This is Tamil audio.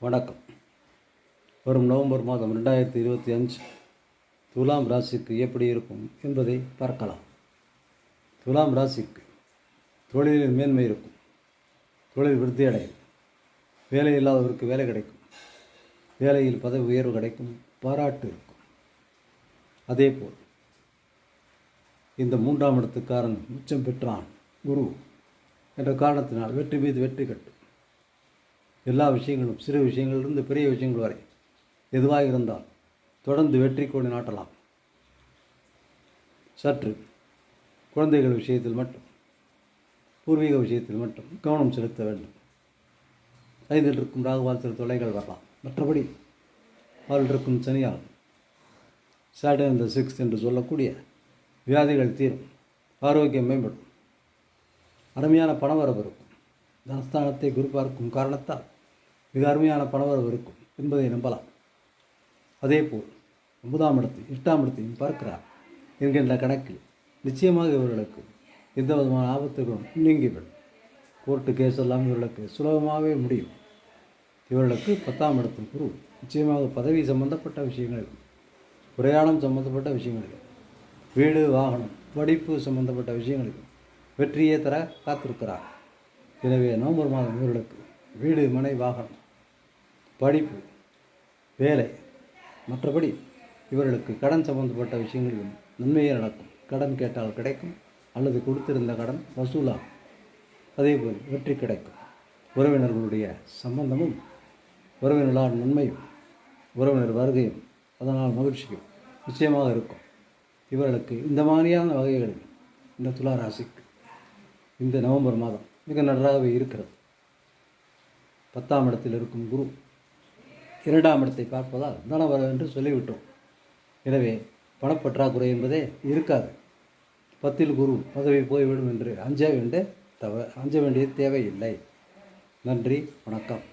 வணக்கம். வரும் நவம்பர் மாதம் 2025 துலாம் ராசிக்கு எப்படி இருக்கும் என்பதை பார்க்கலாம். துலாம் ராசிக்கு தொழிலில் மேன்மை இருக்கும், தொழில் விருத்தி அடையும், வேலை இல்லாதவருக்கு வேலை கிடைக்கும், வேலையில் பதவி உயர்வு கிடைக்கும், பாராட்டு இருக்கும். அதேபோல் இந்த 3ஆம் இடத்துக்காரன் உச்சம் பெற்றான் குரு என்ற காரணத்தினால் வெற்றி மீது வெற்றி கட்டும். எல்லா விஷயங்களும், சிறு விஷயங்களிலிருந்து பெரிய விஷயங்கள் வரை எதுவாக இருந்தால் தொடர்ந்து வெற்றி கொடி நாட்டலாம். சற்று குழந்தைகள் விஷயத்தில் மட்டும், பூர்வீக விஷயத்தில் மட்டும் கவனம் செலுத்த வேண்டும். 5இல் இருக்கும் ராகுவால் சில தொல்லைகள் வரலாம். மற்றபடி அவர்கள் இருக்கும் சனியால் சாட்டர்ன் இந்த 6 என்று சொல்லக்கூடிய வியாதிகள் தீரும், ஆரோக்கியம் மேம்படும், அருமையான பணவரவு இருக்கும். தனஸ்தானத்தை குரு பார்க்கும் காரணத்தால் மிக அருமையான பணவரவு இருக்கும் என்பதை நம்பலாம். அதேபோல் 9ஆம் இடத்தை 8ஆம் இடத்தையும் பார்க்கிறார் என்கின்ற கணக்கில் நிச்சயமாக இவர்களுக்கு எந்த விதமான ஆபத்துகளும் நீங்கிவிடும். கோர்ட்டு கேஸ் எல்லாம் இவர்களுக்கு சுலபமாகவே முடியும். இவர்களுக்கு 10ஆம் இடத்தில் குரு நிச்சயமாக பதவி சம்பந்தப்பட்ட விஷயங்களில், பிரயாணம் சம்பந்தப்பட்ட விஷயங்களில், வீடு வாகனம் படிப்பு சம்பந்தப்பட்ட விஷயங்களில் வெற்றியே தர காத்திருக்கிறார். எனவே நவம்பர் மாதம் இவர்களுக்கு வீடு மனை வாகனம் படிப்பு வேலை, மற்றபடி இவர்களுக்கு கடன் சம்பந்தப்பட்ட விஷயங்களிலும் நன்மையே நடக்கும். கடன் கேட்டால் கிடைக்கும், அல்லது கொடுத்திருந்த கடன் வசூலாகும். அதேபோல் வெற்றி கிடைக்கும். உறவினர்களுடைய சம்பந்தமும், உறவினர்களால் நன்மையும், உறவினர் வருகையும், அதனால் மகிழ்ச்சியும் நிச்சயமாக இருக்கும். இவர்களுக்கு இந்த மாதிரியான வகைகளில் இந்த துலா ராசிக்கு இந்த நவம்பர் மாதம் மிக நன்றாகவே இருக்கிறது. 10ஆம் இடத்தில் இருக்கும் குரு 2ஆம் இடத்தை பார்ப்பதால் தனவரவு என்று சொல்லிவிட்டோம். எனவே பணப்பற்றாக்குறை என்பதே இருக்காது. 10இல் குரு பதவி போய்விடும் என்று அஞ்ச வேண்டிய தேவையில்லை. நன்றி, வணக்கம்.